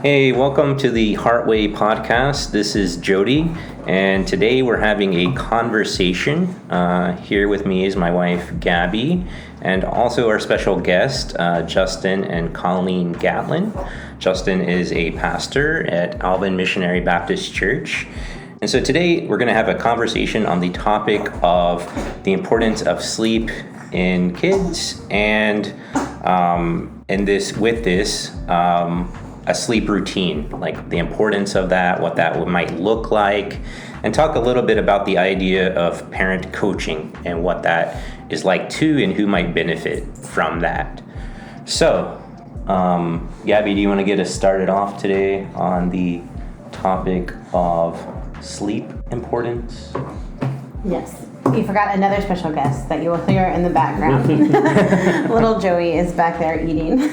Hey, welcome to the Heartway podcast. This is Jodie, and today we're having a conversation. Here with me is my wife, Gabby, and also our special guest, Justin and Colleen Gatlin. Justin is a pastor at Alvin Missionary Baptist Church. And so today we're going to have a conversation on the topic of the importance of sleep in kids and a sleep routine, like the importance of that, what that might look like, and talk a little bit about the idea of parent coaching and what that is like too, and who might benefit from that. So, Gabby, do you want to get us started off today on the topic of sleep importance? Yes. You forgot another special guest that you will hear in the background. Little Joey is back there eating.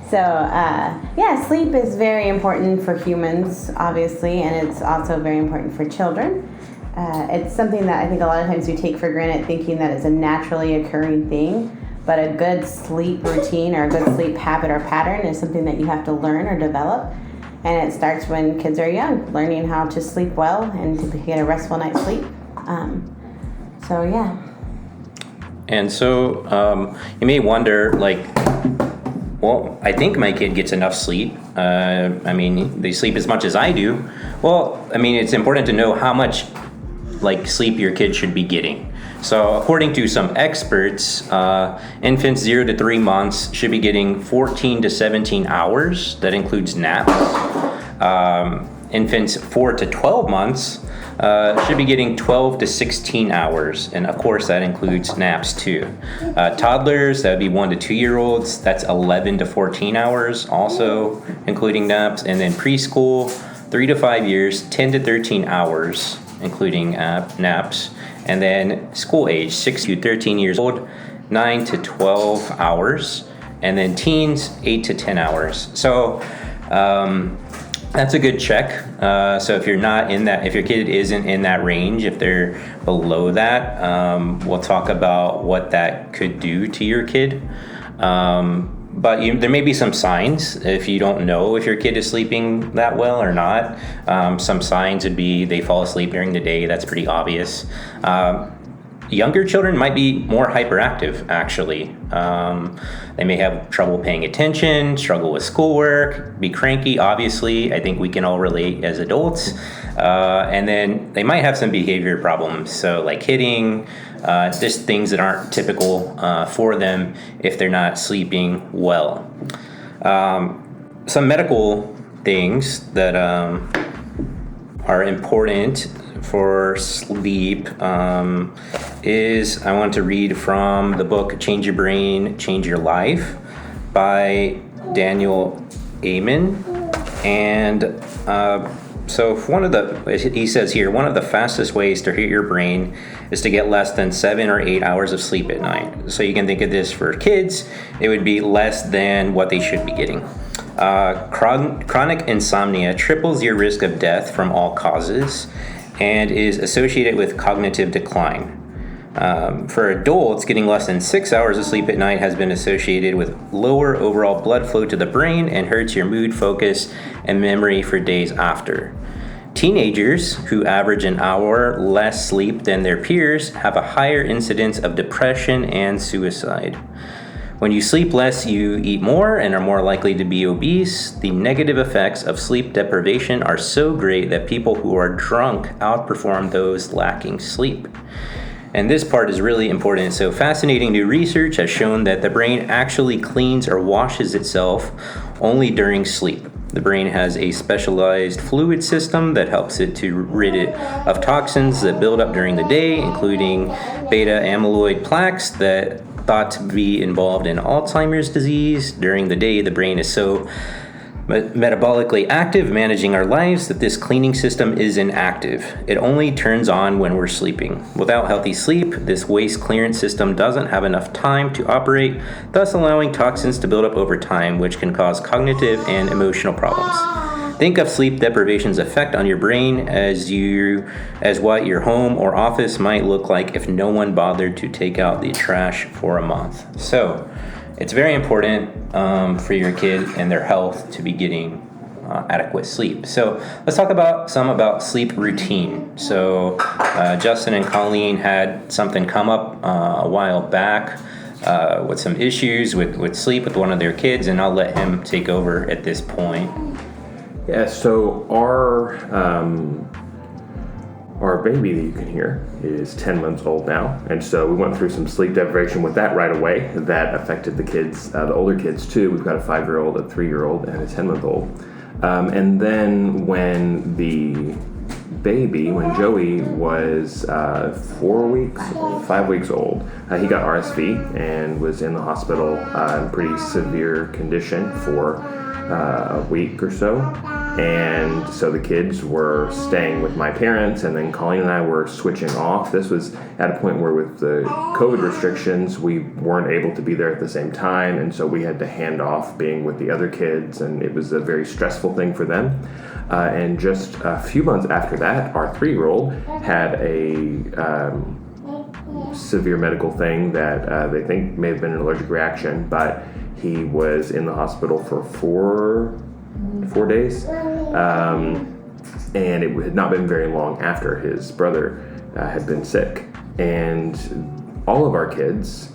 So, sleep is very important for humans, obviously, and it's also very important for children. It's something that I think a lot of times we take for granted, thinking that it's a naturally occurring thing, but a good sleep routine or a good sleep habit or pattern is something that you have to learn or develop. And it starts when kids are young, learning how to sleep well and to get a restful night's sleep. And so you may wonder, well, I think my kid gets enough sleep. They sleep as much as I do. Well, it's important to know how much sleep your kid should be getting. So according to some experts, infants 0 to 3 months should be getting 14 to 17 hours. That includes naps. Infants 4 to 12 months should be getting 12 to 16 hours. And of course, that includes naps too. Toddlers, that would be 1 to 2 year olds, that's 11 to 14 hours, also including naps. And then preschool, 3 to 5 years, 10 to 13 hours, including naps. And then school age, 6 to 13 years old, 9 to 12 hours. And then teens, 8 to 10 hours. So, that's a good check. So if you're not in that, if your kid isn't in that range, if they're below that, we'll talk about what that could do to your kid. But there may be some signs if you don't know if your kid is sleeping that well or not. Some signs would be they fall asleep during the day. That's pretty obvious. Younger children might be more hyperactive, actually. They may have trouble paying attention, struggle with schoolwork, be cranky, obviously. I think we can all relate as adults. And then they might have some behavior problems, so like hitting, just things that aren't typical for them if they're not sleeping well. Some medical things that are important for sleep is I want to read from the book Change Your Brain, Change Your Life by Daniel Amen. And he says here, one of the fastest ways to hit your brain is to get less than 7 or 8 hours of sleep at night. So you can think of this for kids, it would be less than what they should be getting. Chronic insomnia triples your risk of death from all causes and is associated with cognitive decline. For adults, getting less than 6 hours of sleep at night has been associated with lower overall blood flow to the brain and hurts your mood, focus, and memory for days after. Teenagers who average an hour less sleep than their peers have a higher incidence of depression and suicide. When you sleep less, you eat more and are more likely to be obese. The negative effects of sleep deprivation are so great that people who are drunk outperform those lacking sleep. And this part is really important. So fascinating new research has shown that the brain actually cleans or washes itself only during sleep. The brain has a specialized fluid system that helps it to rid it of toxins that build up during the day, including beta amyloid plaques that thought to be involved in Alzheimer's disease. During the day, the brain is so metabolically active, managing our lives, that this cleaning system is inactive. It only turns on when we're sleeping. Without healthy sleep, this waste clearance system doesn't have enough time to operate, thus allowing toxins to build up over time, which can cause cognitive and emotional problems. Think of sleep deprivation's effect on your brain as what your home or office might look like if no one bothered to take out the trash for a month. So it's very important for your kid and their health to be getting adequate sleep. So let's talk about sleep routine. So Justin and Colleen had something come up a while back with some issues with sleep with one of their kids, and I'll let him take over at this point. Yeah, so our baby that you can hear is 10 months old now, and so we went through some sleep deprivation with that right away. That affected the kids, the older kids too. We've got a 5-year-old, a 3-year-old, and a 10-month-old. And then when Joey was 5 weeks old, he got RSV and was in the hospital in pretty severe condition for a week or so. And so the kids were staying with my parents, and then Colleen and I were switching off. This was at a point where with the COVID restrictions, we weren't able to be there at the same time, and so we had to hand off being with the other kids, and it was a very stressful thing for them. And just a few months after that, our 3-year-old had a severe medical thing that they think may have been an allergic reaction, but he was in the hospital for 4 days, and it had not been very long after his brother had been sick. And all of our kids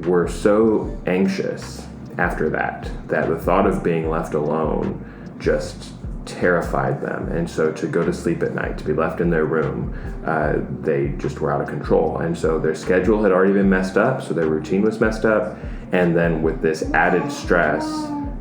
were so anxious after that the thought of being left alone just terrified them. And so to go to sleep at night, to be left in their room, they just were out of control. And so their schedule had already been messed up, so their routine was messed up. And then with this added stress,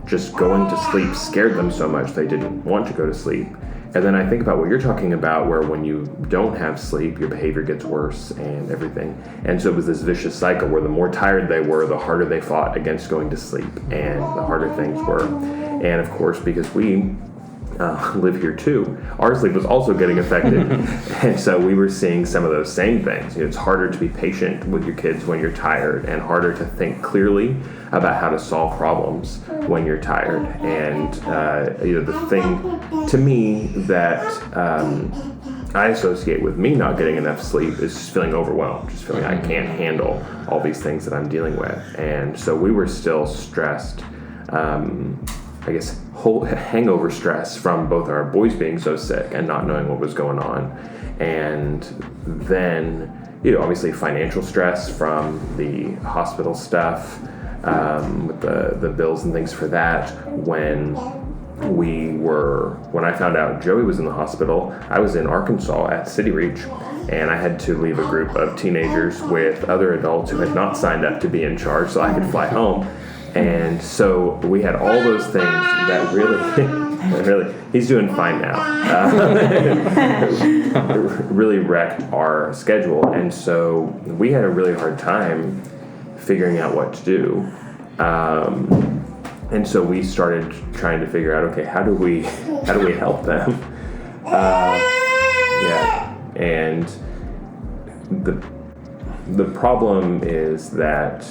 just going to sleep scared them so much they didn't want to go to sleep. And then I think about what you're talking about, where when you don't have sleep, your behavior gets worse and everything. And so it was this vicious cycle where the more tired they were, the harder they fought against going to sleep, and the harder things were. And of course, because we live here too, our sleep was also getting affected. And so we were seeing some of those same things. It's harder to be patient with your kids when you're tired, and harder to think clearly about how to solve problems when you're tired. And the thing to me that I associate with me not getting enough sleep is just feeling overwhelmed, just feeling I can't handle all these things that I'm dealing with. And so we were still stressed, whole hangover stress from both our boys being so sick and not knowing what was going on. And then, obviously financial stress from the hospital stuff, with the bills and things for that. When I found out Joey was in the hospital, I was in Arkansas at City Reach, and I had to leave a group of teenagers with other adults who had not signed up to be in charge so I could fly home. And so we had all those things that really, he's doing fine now, really wrecked our schedule. And so we had a really hard time figuring out what to do. And so we started trying to figure out, okay, how do we help them? And the problem is that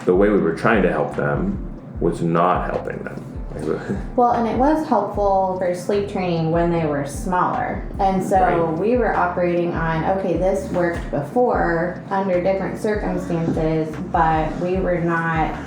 the way we were trying to help them was not helping them. Well, and it was helpful for sleep training when they were smaller. And so we were operating on, okay, this worked before under different circumstances, but we were not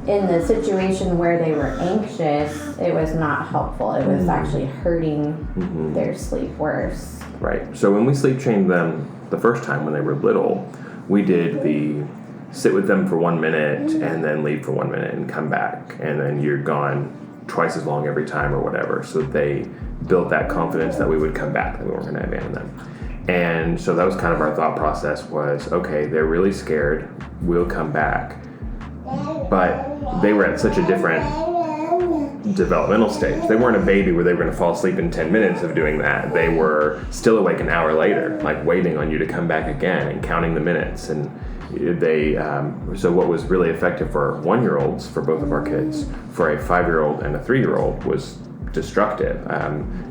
in the situation where they were anxious. It was not helpful. It was actually hurting their sleep worse. Right. So when we sleep trained them the first time when they were little, we did the sit with them for 1 minute and then leave for 1 minute and come back, and then you're gone twice as long every time or whatever, so they built that confidence that we would come back, that we weren't going to abandon them. And so that was kind of our thought process was, okay, they're really scared, we'll come back. But they were at such a different developmental stage. They weren't a baby where they were going to fall asleep in 10 minutes of doing that. They were still awake an hour later, like waiting on you to come back again and counting the minutes. And so what was really effective for 1-year-olds, for both of our kids, for a 5-year-old and a 3-year-old, was destructive.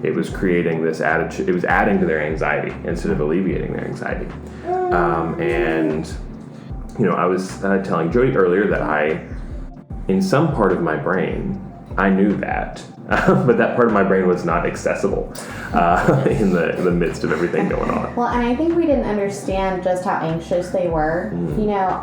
It was creating this attitude, it was adding to their anxiety instead of alleviating their anxiety. And I was telling Jodie earlier that in some part of my brain, I knew that but that part of my brain was not accessible in the midst of everything going on. Well, and I think we didn't understand just how anxious they were, you know,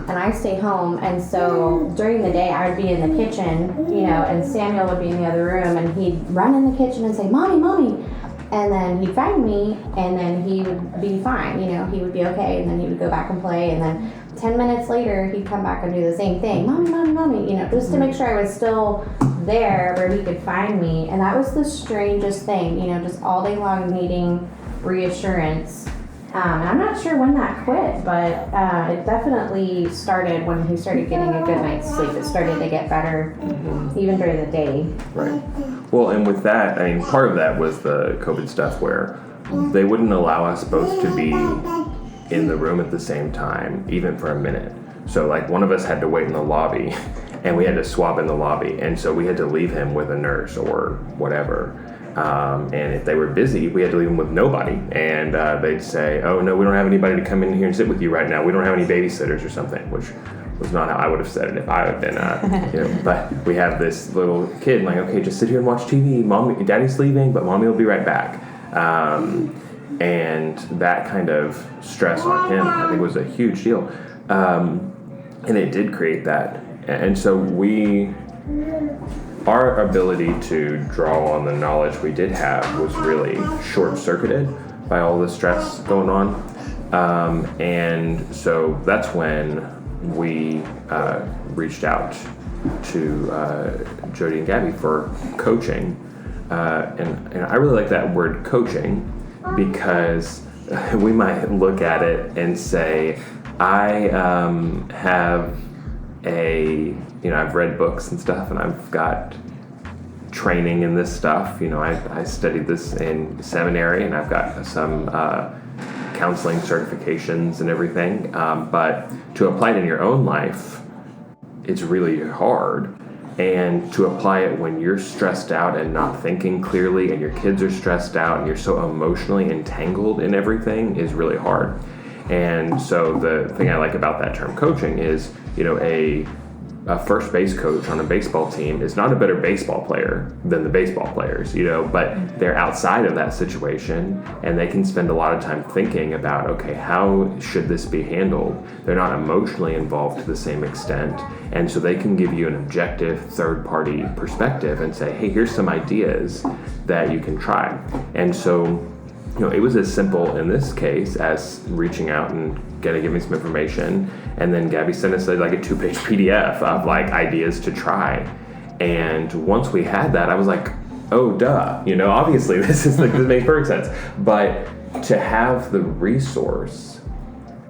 and I stay home, and so during the day I would be in the kitchen, you know, and Samuel would be in the other room, and he'd run in the kitchen and say, "Mommy, Mommy," and then he'd find me, and then he would be fine, you know, he would be okay, and then he would go back and play, and then 10 minutes later he'd come back and do the same thing, "Mommy, Mommy, Mommy," you know, just to make sure I was still there where he could find me. And that was the strangest thing, you know, just all day long needing reassurance. And I'm not sure when that quit, but it definitely started when he started getting a good night's sleep. It started to get better even during the day. Right. Well, and with that, I mean, part of that was the COVID stuff where they wouldn't allow us both to be in the room at the same time, even for a minute. So like one of us had to wait in the lobby and we had to swap in the lobby. And so we had to leave him with a nurse or whatever. And if they were busy, we had to leave them with nobody. And they'd say, "Oh, no, we don't have anybody to come in here and sit with you right now. We don't have any babysitters," or something, which was not how I would have said it if I had been, you know. But we have this little kid, like, "Okay, just sit here and watch TV. Daddy's leaving, but Mommy will be right back." And that kind of stress on him, I think, was a huge deal. And it did create that. And so our ability to draw on the knowledge we did have was really short-circuited by all the stress going on. And so that's when we reached out to Jodie and Gabby for coaching. And I really like that word coaching because we might look at it and say, I have I've read books and stuff, and I've got training in this stuff. You know, I studied this in seminary, and I've got some counseling certifications and everything. But to apply it in your own life, it's really hard. And to apply it when you're stressed out and not thinking clearly, and your kids are stressed out, and you're so emotionally entangled in everything is really hard. And so the thing I like about that term coaching is, you know, a first base coach on a baseball team is not a better baseball player than the baseball players, you know, but they're outside of that situation and they can spend a lot of time thinking about, okay, how should this be handled? They're not emotionally involved to the same extent. And so they can give you an objective third-party perspective and say, hey, here's some ideas that you can try. And so, you know, it was as simple in this case as reaching out and give me some information, and then Gabby sent us like a 2-page PDF of like ideas to try. And once we had that, I was like, oh duh, you know, obviously this makes perfect sense. But to have the resource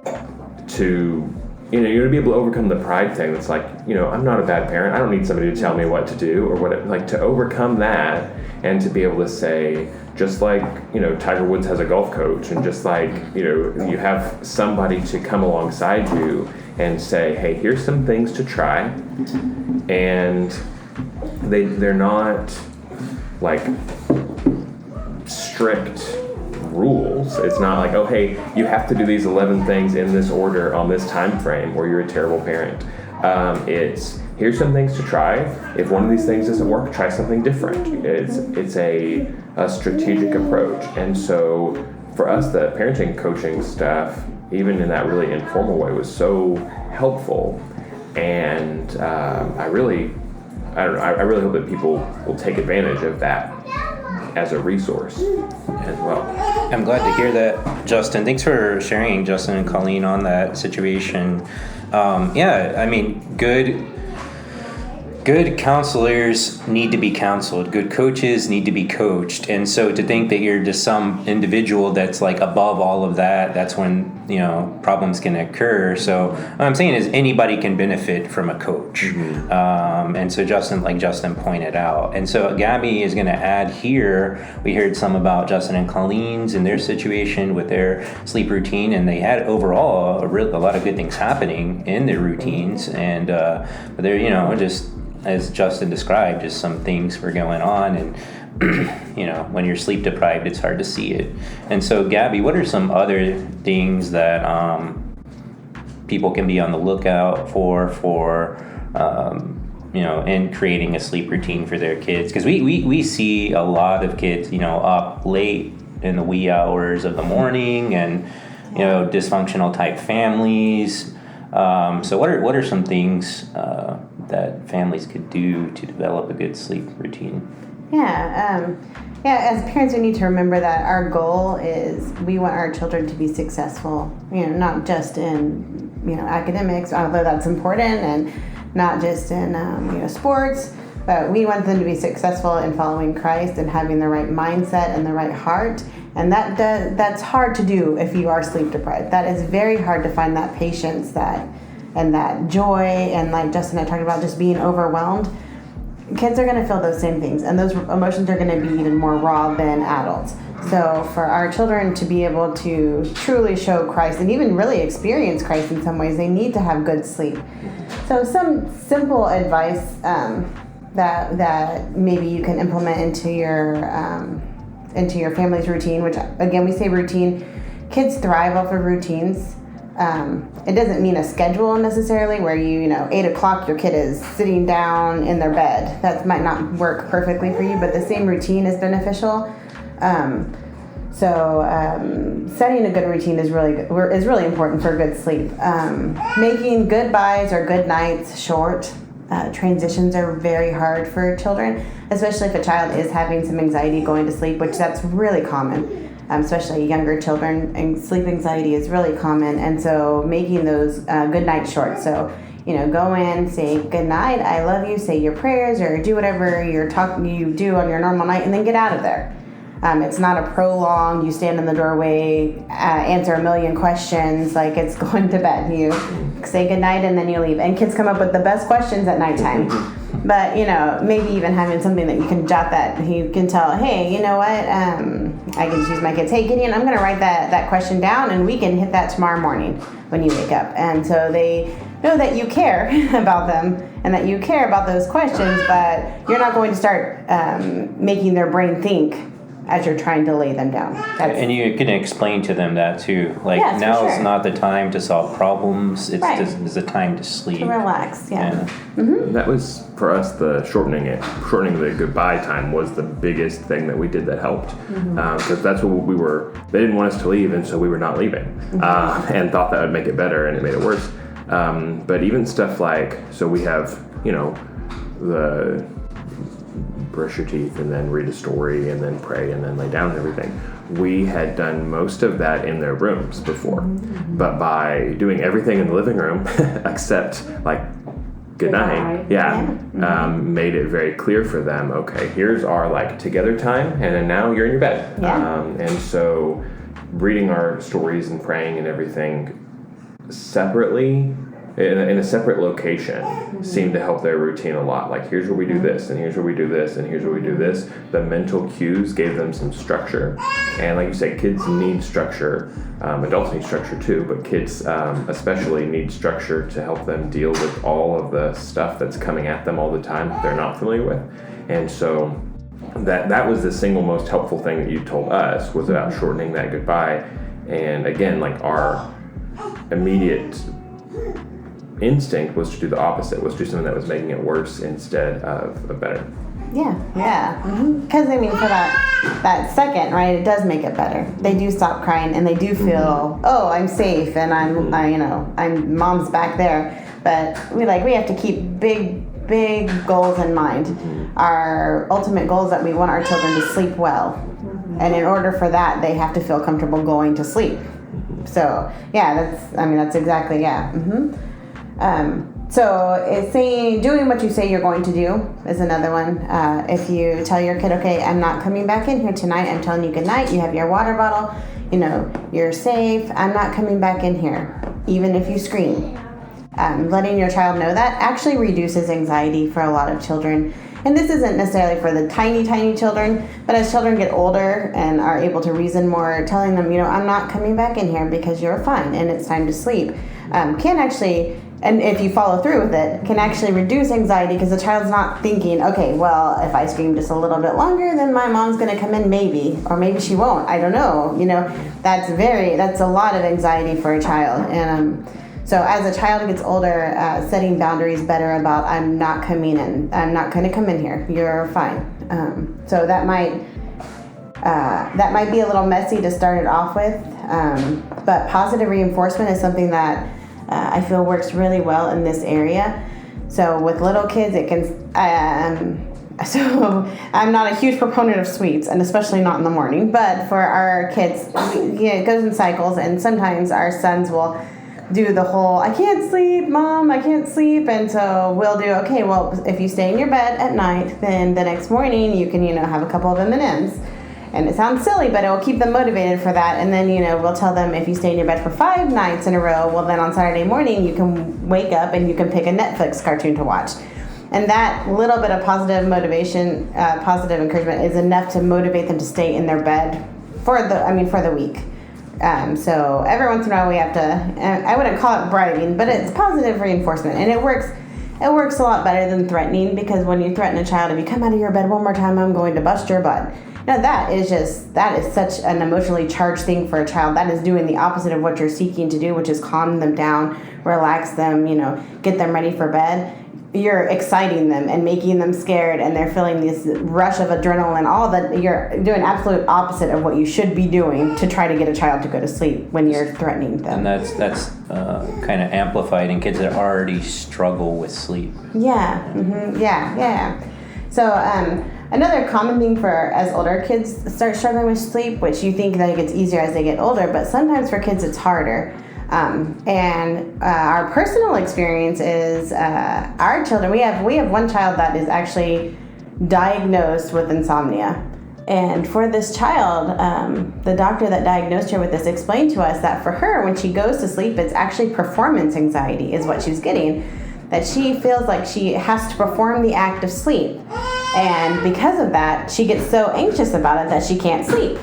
to, you know, you're gonna be able to overcome the pride thing that's like, you know, I'm not a bad parent, I don't need somebody to tell me what to do or what, like to overcome that and to be able to say, just like, you know, Tiger Woods has a golf coach, and just like, you know, you have somebody to come alongside you and say, hey, here's some things to try. And they're not like strict rules. It's not like, oh, hey, you have to do these 11 things in this order on this time frame or you're a terrible parent. It's, here's some things to try. If one of these things doesn't work, try something different. It's a strategic approach. And so for us, the parenting coaching stuff, even in that really informal way, was so helpful. And I really hope that people will take advantage of that as a resource as well. I'm glad to hear that, Justin. Thanks for sharing, Justin and Colleen, on that situation. Yeah, I mean, good counselors need to be counseled. Good coaches need to be coached. And so to think that you're just some individual that's like above all of that, that's when, you know, problems can occur. So what I'm saying is anybody can benefit from a coach. Mm-hmm. And so like Justin pointed out. And so Gabby is going to add here, we heard some about Justin and Colleen's and their situation with their sleep routine. And they had overall a lot of good things happening in their routines. And but they're, you know, just as Justin described, just some things were going on, and you know, when you're sleep deprived, it's hard to see it. And so, Gabby, what are some other things that people can be on the lookout for in creating a sleep routine for their kids, because we see a lot of kids up late in the wee hours of the morning, and dysfunctional type families. So what are some things that families could do to develop a good sleep routine? As parents, we need to remember that our goal is we want our children to be successful, not just in academics, although that's important, and not just in sports, but we want them to be successful in following Christ and having the right mindset and the right heart. And that's hard to do if you are sleep deprived. That is very hard to find that patience, and that joy, and like Justin and I talked about, just being overwhelmed. Kids are going to feel those same things, and those emotions are going to be even more raw than adults. So for our children to be able to truly show Christ and even really experience Christ in some ways, they need to have good sleep. So some simple advice that maybe you can implement into your family's routine, which again, we say routine. Kids thrive off of routines. It doesn't mean a schedule necessarily where 8 o'clock your kid is sitting down in their bed. That might not work perfectly for you, but the same routine is beneficial. Setting a good routine is really important for good sleep. Making goodbyes or good nights short. Transitions are very hard for children, especially if a child is having some anxiety going to sleep, which that's really common. Especially younger children, and sleep anxiety is really common, and so making those good nights short. So, go in, say good night, I love you, say your prayers, or do whatever you do on your normal night, and then get out of there. It's not a prolonged, you stand in the doorway, answer a million questions, like it's going to bed. You say good night and then you leave. And kids come up with the best questions at nighttime. But, maybe even having something that you can jot that you can tell, hey, you know what, I can choose my kids. Hey, Gideon, I'm going to write that question down, and we can hit that tomorrow morning when you wake up. And so they know that you care about them and that you care about those questions, but you're not going to start making their brain think as you're trying to lay them down. And you can explain to them that too. Like, now is not the time to solve problems. It's just the time to sleep. To relax, Mm-hmm. That was, for us, shortening the goodbye time was the biggest thing that we did that helped. Because that's what they didn't want us to leave, and so we were not leaving. And thought that would make it better, and it made it worse. But even stuff like, so we have, the brush your teeth and then read a story and then pray and then lay down and everything. We had done most of that in their rooms before, but by doing everything in the living room except like good night, made it very clear for them, okay, here's our together time, and then now you're in your bed. And so reading our stories and praying and everything separately in a separate location seemed to help their routine a lot. Like, here's where we do this, and here's where we do this, and here's where we do this. The mental cues gave them some structure. And like you say, kids need structure. Adults need structure too, but kids especially need structure to help them deal with all of the stuff that's coming at them all the time that they're not familiar with. And so that was the single most helpful thing that you told us, was about shortening that goodbye. And again, our immediate instinct was to do the opposite, was to do something that was making it worse instead of better. Because for that second, right, it does make it better. They do stop crying, and they do feel, oh, I'm safe, and I'm mom's back there. But we have to keep big goals in mind. Our ultimate goal is that we want our children to sleep well, and in order for that, they have to feel comfortable going to sleep. So that's exactly So it's doing what you say you're going to do is another one. If you tell your kid, okay, I'm not coming back in here tonight, I'm telling you good night, you have your water bottle, you're safe, I'm not coming back in here, even if you scream. Letting your child know that actually reduces anxiety for a lot of children. And this isn't necessarily for the tiny children, but as children get older and are able to reason more, telling them, I'm not coming back in here because you're fine and it's time to sleep, can actually, and if you follow through with it, can actually reduce anxiety, because the child's not thinking, okay, well, if I scream just a little bit longer, then my mom's going to come in maybe, or maybe she won't, I don't know. That's a lot of anxiety for a child. And So as a child gets older, setting boundaries better about I'm not coming in. I'm not going to come in here. You're fine. So that might be a little messy to start it off with. But positive reinforcement is something that I feel works really well in this area. So with little kids, it can. So I'm not a huge proponent of sweets, and especially not in the morning. But for our kids, it goes in cycles, and sometimes our sons will do the whole I can't sleep, Mom, I can't sleep. And so we'll do, okay, well, if you stay in your bed at night, then the next morning you can, have a couple of M&Ms. And it sounds silly, but it will keep them motivated for that. And then, we'll tell them if you stay in your bed for 5 nights in a row, well, then on Saturday morning you can wake up and you can pick a Netflix cartoon to watch. And that little bit of positive motivation, positive encouragement is enough to motivate them to stay in their bed for the week. So every once in a while we have to, I wouldn't call it bribing, but it's positive reinforcement, and it works a lot better than threatening, because when you threaten a child, if you come out of your bed one more time, I'm going to bust your butt. That is such an emotionally charged thing for a child. That is doing the opposite of what you're seeking to do, which is calm them down, relax them, get them ready for bed. You're exciting them and making them scared, and they're feeling this rush of adrenaline. All that, you're doing absolute opposite of what you should be doing to try to get a child to go to sleep when you're threatening them. And that's kind of amplified in kids that already struggle with sleep. Yeah. Mm-hmm. Yeah. So another common thing for as older kids start struggling with sleep, which you think that it gets easier as they get older, but sometimes for kids it's harder. And our personal experience is our children. We have one child that is actually diagnosed with insomnia, and for this child, the doctor that diagnosed her with this explained to us that for her, when she goes to sleep, it's actually performance anxiety is what she's getting. That she feels like she has to perform the act of sleep, and because of that, she gets so anxious about it that she can't sleep.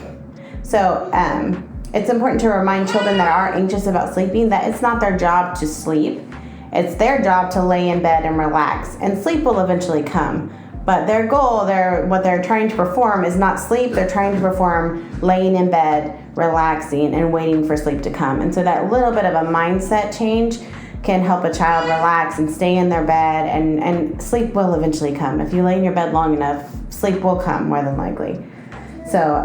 So it's important to remind children that are anxious about sleeping that it's not their job to sleep. It's their job to lay in bed and relax, and sleep will eventually come. But their goal, what they're trying to perform is not sleep. They're trying to perform laying in bed, relaxing, and waiting for sleep to come. And so that little bit of a mindset change can help a child relax and stay in their bed, and sleep will eventually come. If you lay in your bed long enough, sleep will come more than likely. So,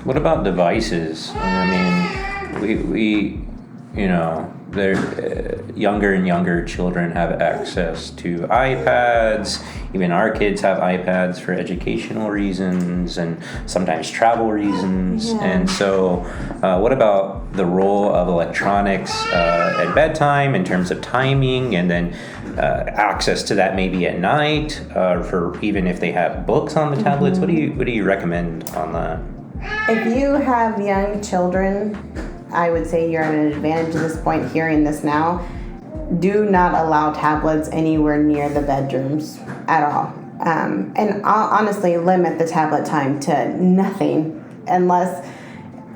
what about devices? I mean, we they're younger and younger children have access to iPads. Even our kids have iPads for educational reasons and sometimes travel reasons. Yeah. And so what about the role of electronics at bedtime in terms of timing, and then access to that maybe at night, for even if they have books on the tablets? Mm-hmm. What do you recommend on that? If you have young children, I would say you're at an advantage at this point hearing this now. Do not allow tablets anywhere near the bedrooms at all. And honestly, limit the tablet time to nothing unless,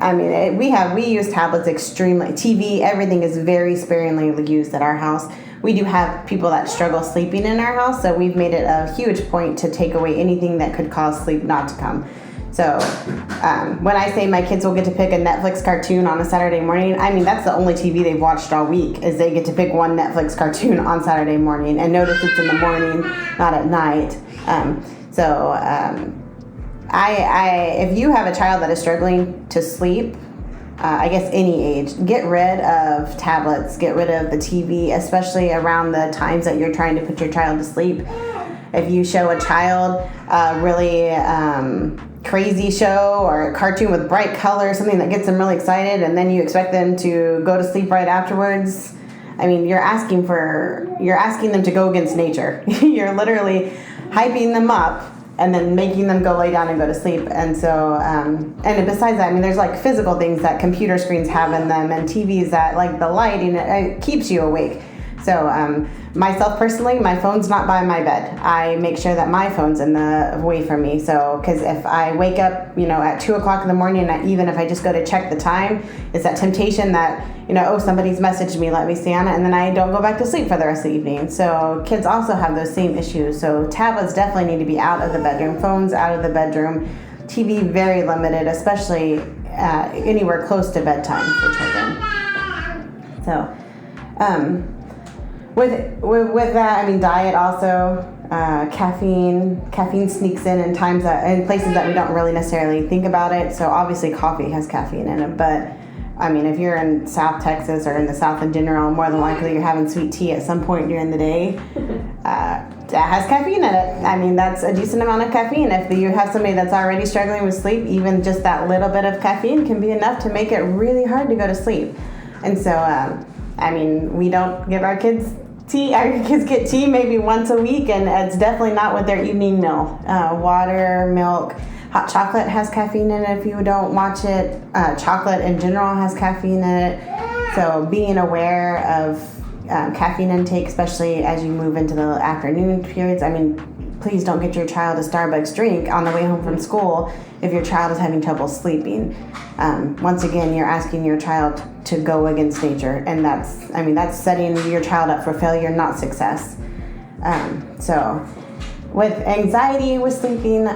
we use tablets extremely. TV, everything is very sparingly used at our house. We do have people that struggle sleeping in our house, so we've made it a huge point to take away anything that could cause sleep not to come. So when I say my kids will get to pick a Netflix cartoon on a Saturday morning, that's the only TV they've watched all week, is they get to pick one Netflix cartoon on Saturday morning, and notice it's in the morning, not at night. If you have a child that is struggling to sleep, I guess any age, get rid of tablets, get rid of the TV, especially around the times that you're trying to put your child to sleep. If you show a child a really crazy show or a cartoon with bright colors, something that gets them really excited, and then you expect them to go to sleep right afterwards, you're asking them to go against nature. You're literally hyping them up and then making them go lay down and go to sleep. And so, and besides that, there's like physical things that computer screens have in them, and TVs that, like the lighting, it keeps you awake. So myself personally, my phone's not by my bed. I make sure that my phone's away from me. So, because if I wake up, at 2 o'clock in the morning, even if I just go to check the time, it's that temptation that, somebody's messaged me, let me see on it, and then I don't go back to sleep for the rest of the evening. So kids also have those same issues. So tablets definitely need to be out of the bedroom, phones out of the bedroom, TV very limited, especially anywhere close to bedtime for children. So. With that, I mean, diet also. Caffeine sneaks in times in places that we don't really necessarily think about it. So obviously coffee has caffeine in it, but I mean, if you're in South Texas or in the South in general, more than likely you're having sweet tea at some point during the day. That has caffeine in it. I mean, that's a decent amount of caffeine. If you have somebody that's already struggling with sleep, even just that little bit of caffeine can be enough to make it really hard to go to sleep. And so, I mean, we don't give our kids tea. Our kids get tea maybe once a week, and it's definitely not with their evening meal. Water, milk, hot chocolate has caffeine in it if you don't watch it. Chocolate in general has caffeine in it. So being aware of caffeine intake, especially as you move into the afternoon periods. I mean, please don't get your child a Starbucks drink on the way home from school if your child is having trouble sleeping. Once again, you're asking your child to go against nature, and that's setting your child up for failure, not success. So with anxiety with sleeping,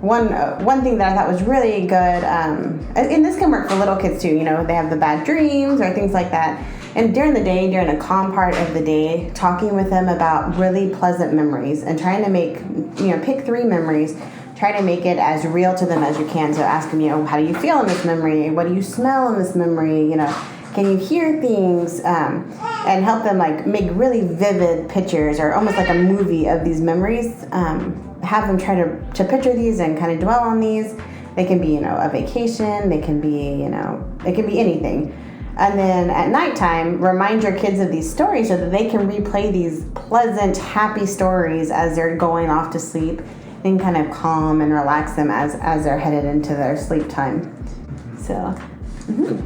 one thing that I thought was really good, and this can work for little kids too, you know, they have the bad dreams or things like that. And during the day, during a calm part of the day, talking with them about really pleasant memories and trying to make, you know, pick 3 memories, try to make it as real to them as you can. So ask them, you know, how do you feel in this memory? What do you smell in this memory? You know, can you hear things? And help them like make really vivid pictures or almost like a movie of these memories. Have them try to picture these and kind of dwell on these. They can be, you know, a vacation. They can be, you know, it can be anything. And then at nighttime, remind your kids of these stories so that they can replay these pleasant, happy stories as they're going off to sleep and kind of calm and relax them as they're headed into their sleep time. So,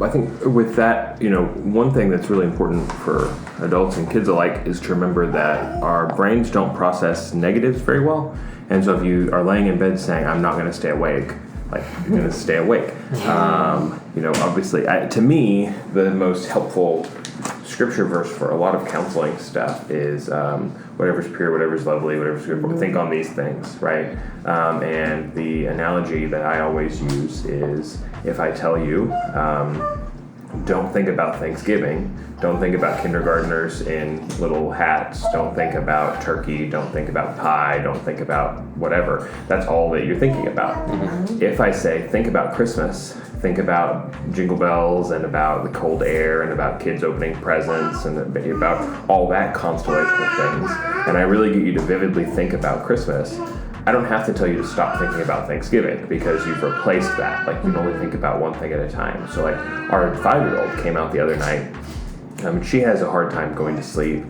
I think with that, you know, one thing that's really important for adults and kids alike is to remember that our brains don't process negatives very well. And so if you are laying in bed saying, I'm not going to stay awake, like, you're going to stay awake. You know, obviously, to me, the most helpful scripture verse for a lot of counseling stuff is whatever's pure, whatever's lovely, whatever's good, think on these things, right? And the analogy that I always use is if I tell you, don't think about Thanksgiving, don't think about kindergartners in little hats, don't think about turkey, don't think about pie, don't think about whatever. That's all that you're thinking about. If I say, think about Christmas, think about jingle bells and about the cold air and about kids opening presents and about all that constellation of things, and I really get you to vividly think about Christmas, I don't have to tell you to stop thinking about Thanksgiving because you've replaced that. Like, you can only think about one thing at a time. So, like, our 5-year-old came out the other night. She has a hard time going to sleep.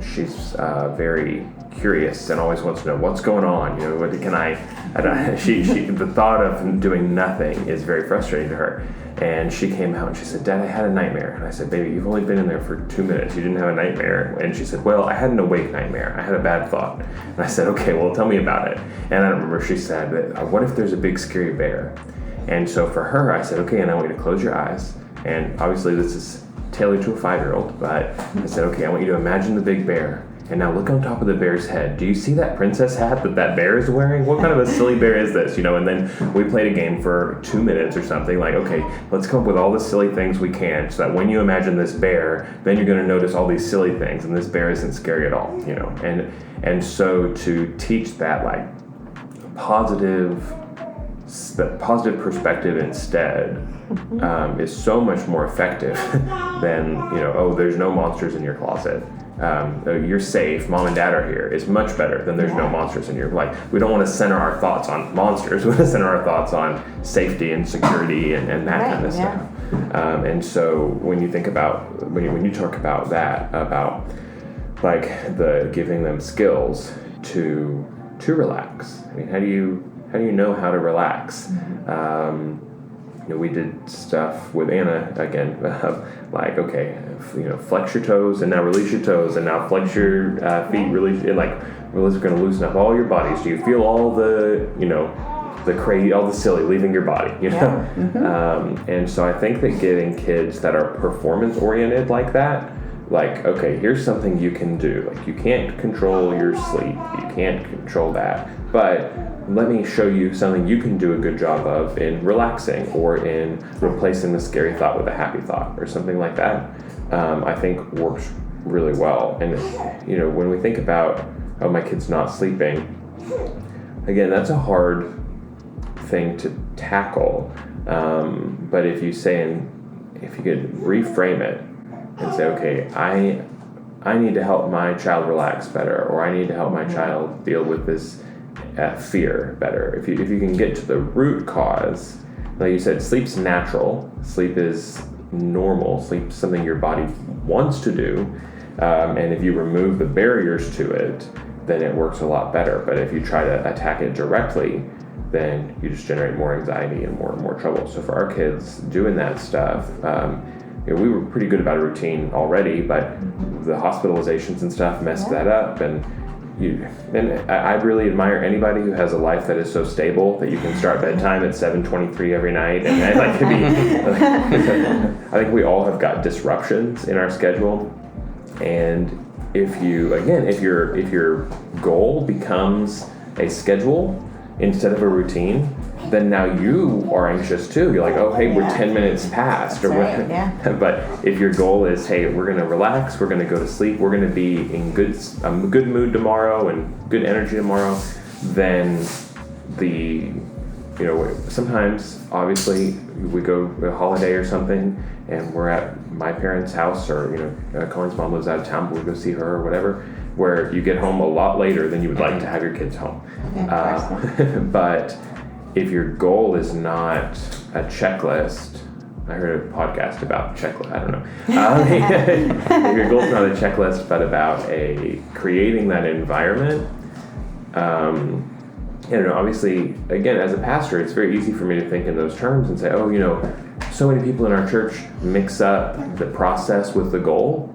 She's very curious and always wants to know what's going on. You know, what can I the thought of doing nothing is very frustrating to her. And she came out and she said, Dad, I had a nightmare. And I said, baby, you've only been in there for 2 minutes. You didn't have a nightmare. And she said, well, I had an awake nightmare. I had a bad thought. And I said, okay, well, tell me about it. And I remember she said, what if there's a big scary bear? And so for her, I said, okay, and I want you to close your eyes. And obviously this is tailored to a 5-year-old, but I said, okay, I want you to imagine the big bear. And now look on top of the bear's head. Do you see that princess hat that bear is wearing? What kind of a silly bear is this? You know, and then we played a game for 2 minutes or something. Like, okay, let's come up with all the silly things we can so that when you imagine this bear, then you're going to notice all these silly things, and this bear isn't scary at all, you know. And so to teach that, like, positive perspective instead is so much more effective than, you know, oh, there's no monsters in your closet. You're safe, mom and dad are here is much better than there's no monsters in your life. We don't want to center our thoughts on monsters. We want to center our thoughts on safety and security and that kind of stuff. And so when you think about, when you talk about that, about like the giving them skills to relax. I mean, how do you know how to relax? You know, we did stuff with Anna again, like, okay, you know, flex your toes and now release your toes and now flex your feet, release, and like, we're going to loosen up all your bodies. Do you feel all the, you know, the crazy, all the silly leaving your body, you know? And so I think that getting kids that are performance oriented like that, like, okay, here's something you can do. Like, you can't control your sleep. You can't control that. But let me show you something you can do a good job of in relaxing or in replacing the scary thought with a happy thought or something like that. I think works really well. And, when we think about, oh, my kid's not sleeping, again, that's a hard thing to tackle. But if you could reframe it and say, okay, I need to help my child relax better, or I need to help my child deal with this fear better. If you can get to the root cause, like you said, sleep's natural. Sleep is normal. Sleep's something your body wants to do. And if you remove the barriers to it, then it works a lot better. But if you try to attack it directly, then you just generate more anxiety and more trouble. So for our kids, doing that stuff, we were pretty good about a routine already, but the hospitalizations and stuff messed that up. And I really admire anybody who has a life that is so stable that you can start bedtime at 7:23 every night. And I think we all have got disruptions in our schedule. And if your goal becomes a schedule instead of a routine, then now you are anxious too. You're like, oh, hey, we're 10 minutes past. But if your goal is, hey, we're going to relax, we're going to go to sleep, we're going to be in a good mood tomorrow and good energy tomorrow, then sometimes, obviously, we go to a holiday or something, and we're at my parents' house, or, Cohen's mom lives out of town, but we go see her or whatever, where you get home a lot later than you would like to have your kids home. But if your goal is not a checklist, I heard a podcast about checklist, I don't know. If your goal is not a checklist, but about creating that environment, obviously, again, as a pastor, it's very easy for me to think in those terms and say, oh, so many people in our church mix up the process with the goal.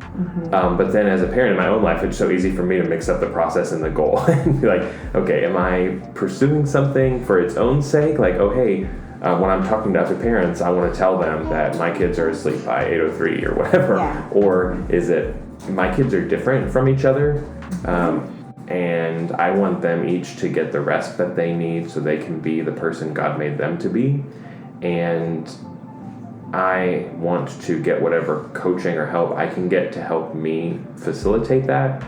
But then as a parent in my own life, it's so easy for me to mix up the process and the goal and be like, okay, am I pursuing something for its own sake? Like, oh, hey, when I'm talking to other parents, I want to tell them that my kids are asleep by 8:03 or whatever. Yeah. Or is it my kids are different from each other? And I want them each to get the rest that they need so they can be the person God made them to be. And I want to get whatever coaching or help I can get to help me facilitate that.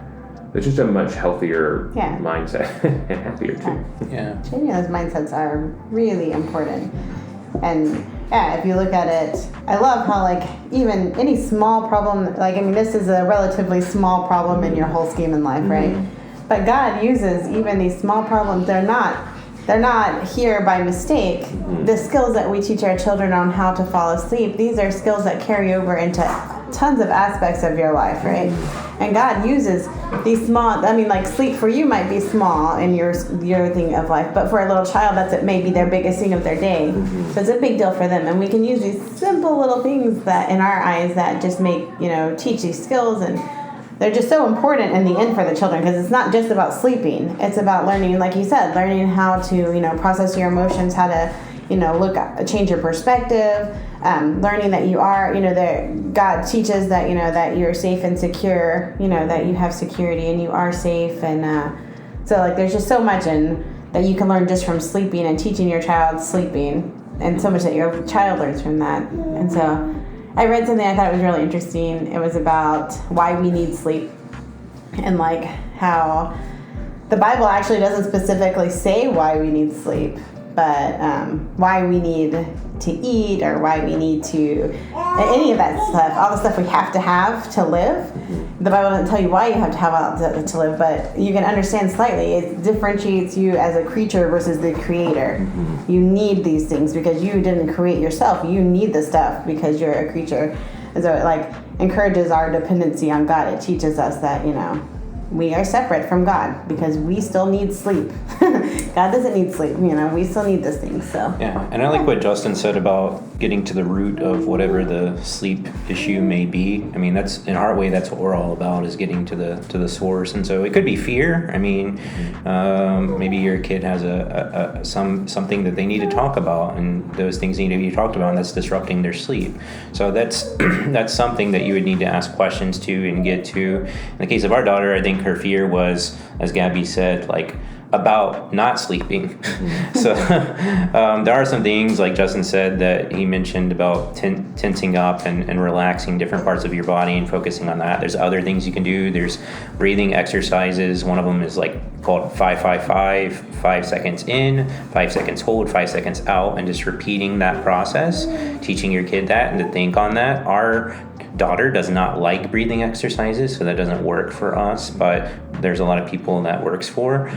It's just a much healthier mindset and happier too. Yeah. Changing those mindsets are really important. And if you look at it, I love how even any small problem, this is a relatively small problem in your whole scheme in life, right? But God uses even these small problems. They're not here by mistake. The skills that we teach our children on how to fall asleep, these are skills that carry over into tons of aspects of your life, right? And God uses these small, sleep for you might be small in your thing of life, but for a little child, that's maybe their biggest thing of their day. So it's a big deal for them. And we can use these simple little things that in our eyes that just make, teach these skills, and they're just so important in the end for the children, because it's not just about sleeping. It's about learning, like you said, learning how to, process your emotions, how to, change your perspective, learning that you are, that God teaches that, that you're safe and secure, that you have security and you are safe. And so there's just so much that you can learn just from sleeping and teaching your child sleeping, and so much that your child learns from that. And so I read something I thought was really interesting. It was about why we need sleep, and how the Bible actually doesn't specifically say why we need sleep, but why we need to eat, or why we need to, any of that stuff, all the stuff we have to live. The Bible doesn't tell you why you have to have all that to live, but you can understand slightly. It differentiates you as a creature versus the creator. You need these things because you didn't create yourself. You need the stuff because you're a creature. And so it encourages our dependency on God. It teaches us that, we are separate from God because we still need sleep. God doesn't need sleep, we still need this thing. So yeah, and I like what Justin said about getting to the root of whatever the sleep issue may be. That's in our way, that's what we're all about, is getting to the source. And so it could be fear. Maybe your kid has something that they need to talk about, and those things need to be talked about, and that's disrupting their sleep. So that's something that you would need to ask questions to and get to. In the case of our daughter, I think think her fear was, as Gabby said, like about not sleeping. So there are some things, like Justin said, that he mentioned about tensing up and relaxing different parts of your body and focusing on that. There's other things you can do. There's breathing exercises. One of them is like called 5-5-5, 5 seconds in, 5 seconds hold, 5 seconds out, and just repeating that process, teaching your kid that and to think on that. Our daughter does not like breathing exercises, so that doesn't work for us, but there's a lot of people that works for.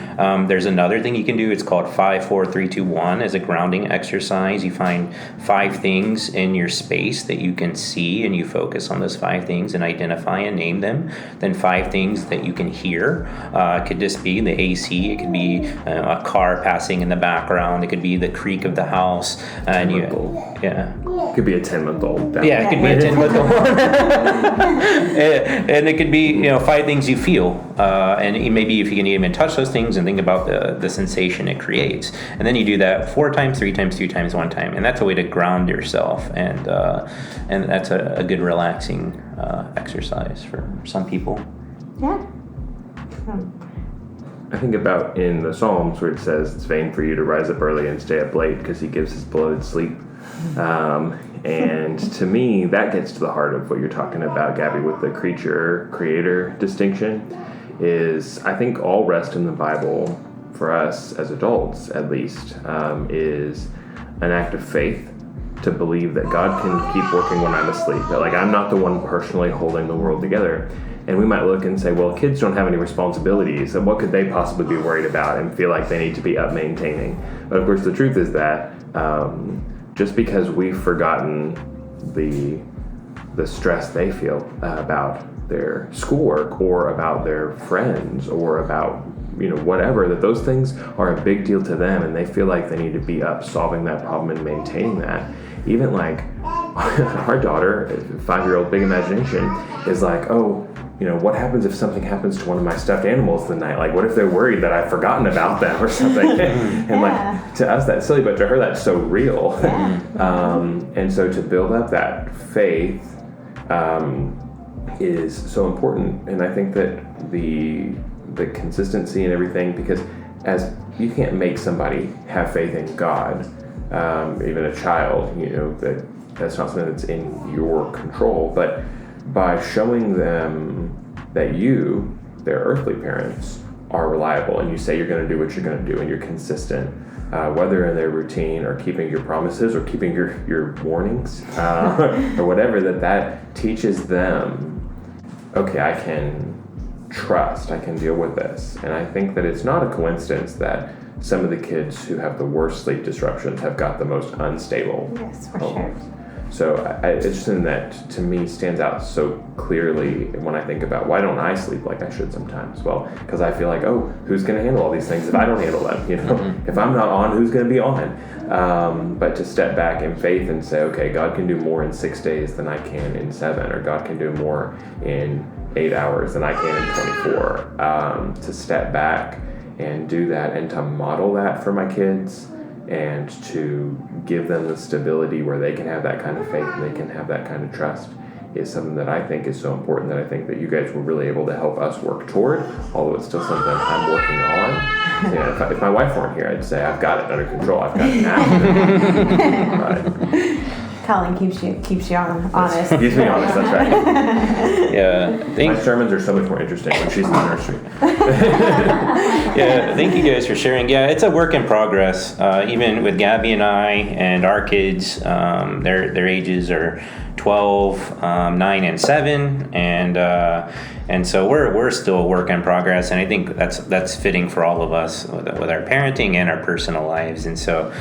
There's another thing you can do. It's called 5-4-3-2-1 as a grounding exercise. You find 5 things in your space that you can see, and you focus on those 5 things and identify and name them. Then 5 things that you can hear. It could just be the AC. It could be a car passing in the background. It could be the creak of the house. And It could be a 10-month-old. Yeah, it could be a 10-month-old. And it could be 5 things you feel. And maybe if you can even touch those things and think about the sensation it creates. And then you do that 4 times, 3 times, 2 times, 1 time. And that's a way to ground yourself. And that's a good relaxing exercise for some people. Yeah. I think about in the Psalms where it says it's vain for you to rise up early and stay up late because he gives his beloved sleep. And to me, that gets to the heart of what you're talking about, Gabby, with the creator distinction. Is I think all rest in the Bible, for us as adults at least, is an act of faith to believe that God can keep working when I'm asleep. That, like, I'm not the one personally holding the world together. And we might look and say, well, kids don't have any responsibilities, and what could they possibly be worried about and feel like they need to be up maintaining? But of course, the truth is that just because we've forgotten the stress they feel about their schoolwork or about their friends or about whatever, that those things are a big deal to them, and they feel like they need to be up solving that problem and maintaining that. Even like our daughter, 5-year-old, big imagination, is like, oh, what happens if something happens to one of my stuffed animals tonight? Like, what if they're worried that I've forgotten about them or something? And like, to us that's silly, but to her that's so real. And so to build up that faith is so important. And I think that the consistency and everything, because as you can't make somebody have faith in God, even a child, that's not something that's in your control, but by showing them that you, their earthly parents, are reliable, and you say you're going to do what you're going to do, and you're consistent, whether in their routine or keeping your promises or keeping your warnings or whatever, that teaches them, okay, I can trust, I can deal with this. And I think that it's not a coincidence that some of the kids who have the worst sleep disruptions have got the most unstable Yes, for homes. sure. So it's something that to me stands out so clearly when I think about why don't I sleep like I should sometimes? Well, because I feel like, oh, who's going to handle all these things if I don't handle them? If I'm not on, who's going to be on? But to step back in faith and say, okay, God can do more in 6 days than I can in 7, or God can do more in 8 hours than I can in 24. To step back and do that and to model that for my kids, and to give them the stability where they can have that kind of faith and they can have that kind of trust, is something that I think is so important, that I think that you guys were really able to help us work toward, although it's still something I'm working on. Yeah, if my wife weren't here, I'd say I've got it under control. I've got it now. Colleen keeps you honest. Keeps me honest, that's right. Yeah, My sermons are so much more interesting when she's in the nursery. Yeah, thank you guys for sharing. Yeah, it's a work in progress. Even with Gabby and I and our kids, their ages are 12, 9, and 7, and so we're still a work in progress. And I think that's fitting for all of us with our parenting and our personal lives. And so,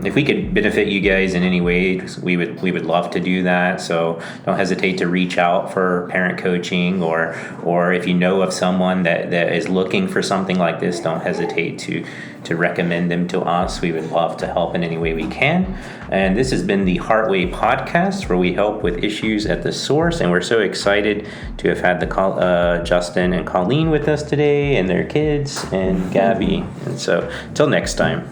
if we could benefit you guys in any way, we would love to do that. So don't hesitate to reach out for parent coaching, or if you know of someone that is looking for something like this, don't hesitate to recommend them to us. We would love to help in any way we can. And this has been the Heartway Podcast, where we help with issues at the source. And we're so excited to have had Justin and Colleen with us today, and their kids, and Gabby. And so until next time.